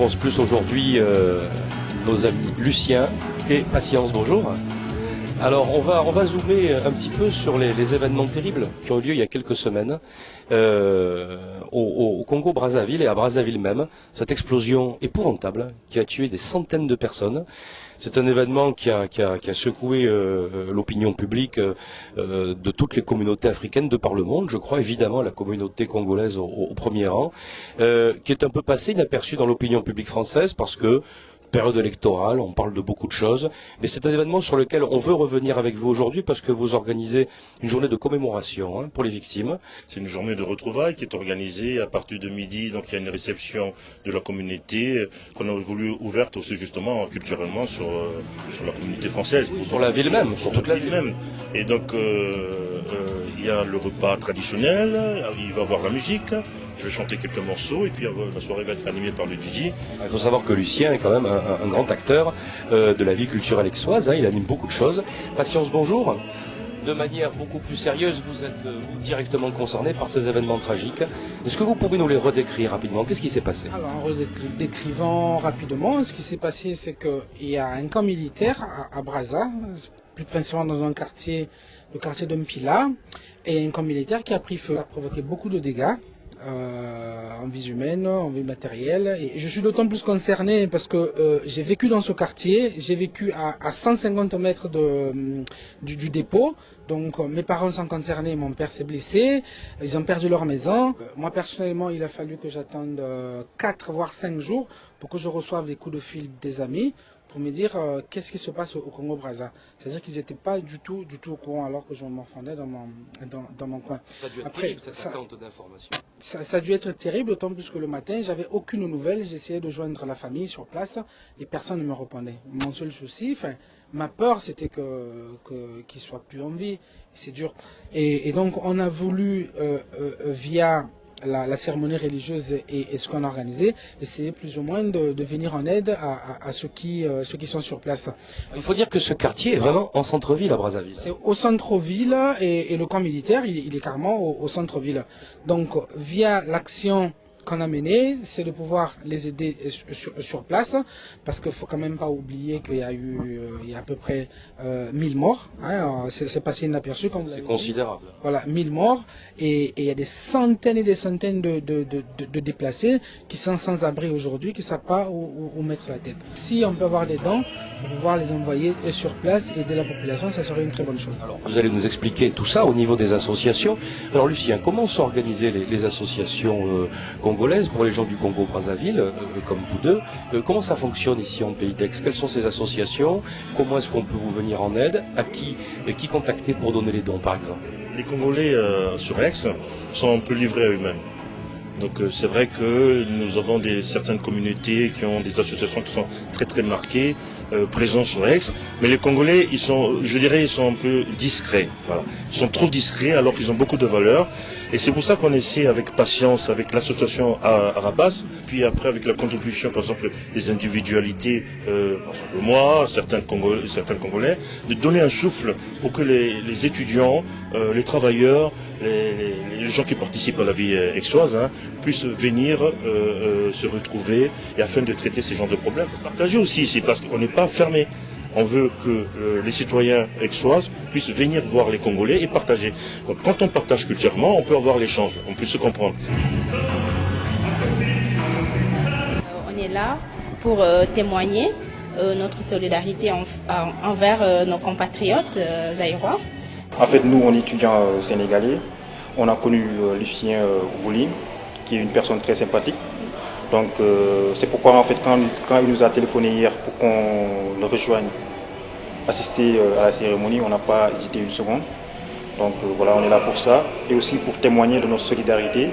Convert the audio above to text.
France Plus aujourd'hui nos amis Lucien et Patience. Bonjour. Alors on va zoomer un petit peu sur les événements terribles qui ont eu lieu il y a quelques semaines au Congo-Brazzaville et à Brazzaville même, cette explosion épouvantable qui a tué des centaines de personnes. C'est un événement qui a secoué l'opinion publique de toutes les communautés africaines de par le monde, je crois évidemment la communauté congolaise au premier rang, qui est un peu passée inaperçue dans l'opinion publique française parce que période électorale, on parle de beaucoup de choses, mais c'est un événement sur lequel on veut revenir avec vous aujourd'hui parce que vous organisez une journée de commémoration pour les victimes. C'est une journée de retrouvailles qui est organisée à partir de midi, donc il y a une réception de la communauté qu'on a voulu ouverte aussi justement culturellement sur la communauté française. Sur la ville même, sur toute la ville même. Et donc il y a le repas traditionnel, il va y avoir la musique. Je vais chanter quelques morceaux et puis la soirée va être animée par le DJ. Il faut savoir que Lucien est quand même un grand acteur de la vie culturelle aixoise, il anime beaucoup de choses. Patience, bonjour. De manière beaucoup plus sérieuse, vous êtes directement concerné par ces événements tragiques. Est-ce que vous pouvez nous les redécrire rapidement? Qu'est-ce qui s'est passé? Alors, en redécrivant rapidement, ce qui s'est passé, c'est qu'il y a un camp militaire à Brazza, plus précisément dans un quartier, le quartier de Mpila, et un camp militaire qui a pris feu, a provoqué beaucoup de dégâts. En vie humaine, en vie matérielle. Et je suis d'autant plus concerné parce que j'ai vécu dans ce quartier, j'ai vécu à 150 mètres du dépôt. Donc mes parents sont concernés, mon père s'est blessé, ils ont perdu leur maison. Moi personnellement, il a fallu que j'attende 4 voire 5 jours pour que je reçoive des coups de fil des amis pour me dire qu'est-ce qui se passe au Congo-Brazza. C'est-à-dire qu'ils n'étaient pas du tout au courant alors que je m'enfondais dans mon coin. Ça a dû être terrible, cette attente d'information. Ça a dû être terrible, d'autant plus que le matin, j'avais aucune nouvelle. J'essayais de joindre la famille sur place et personne ne me répondait. Mon seul souci, ma peur, c'était qu'il soit plus en vie. C'est dur. Et donc, on a voulu, via la cérémonie religieuse et ce qu'on a organisé, essayer plus ou moins de venir en aide à ceux qui sont sur place. Il faut dire que ce quartier est vraiment en centre-ville à Brazzaville. C'est au centre-ville et le camp militaire, il est carrément au centre-ville. Donc via l'action qu'on a menée, c'est de pouvoir les aider sur place, parce qu'il ne faut quand même pas oublier qu'il y a à peu près 1000 morts. C'est passé inaperçu comme vous l'avez dit. C'est considérable. Voilà, 1000 morts, et il y a des centaines et des centaines de déplacés qui sont sans abri aujourd'hui, qui ne savent pas où mettre la tête. Si on peut avoir des dons, pour pouvoir les envoyer sur place et aider la population, ça serait une très bonne chose. Alors, vous allez nous expliquer tout ça au niveau des associations. Alors Lucien, comment sont organisées les associations congolaises pour les gens du Congo-Brazzaville, comme vous deux? Comment ça fonctionne ici en Pays d'Aix? Quelles sont ces associations? Comment est-ce qu'on peut vous venir en aide? À qui contacter pour donner les dons, par exemple? Les Congolais sur Aix sont un peu livrés à eux-mêmes. Donc c'est vrai que nous avons certaines communautés qui ont des associations qui sont très très marquées, présents sur Aix, mais les Congolais, ils sont un peu discrets. Voilà. Ils sont trop discrets alors qu'ils ont beaucoup de valeurs. Et c'est pour ça qu'on essaie avec patience, avec l'association Arabas, puis après avec la contribution par exemple des individualités, moi, certains Congolais, de donner un souffle pour que les étudiants, les travailleurs, les gens qui participent à la vie aixoise puissent venir se retrouver et afin de traiter ces genres de problèmes. Partager aussi ici parce qu'on n'est pas fermé. On veut que les citoyens aixoises puissent venir voir les Congolais et partager. Donc, quand on partage culturellement, on peut avoir l'échange, on peut se comprendre. On est là pour témoigner notre solidarité envers nos compatriotes zaïrois. En fait, nous, on est étudiants sénégalais. On a connu Lucien Wouline, qui est une personne très sympathique. Donc c'est pourquoi en fait quand il nous a téléphoné hier pour qu'on le rejoigne, assister à la cérémonie, on n'a pas hésité une seconde. Donc voilà, on est là pour ça et aussi pour témoigner de notre solidarité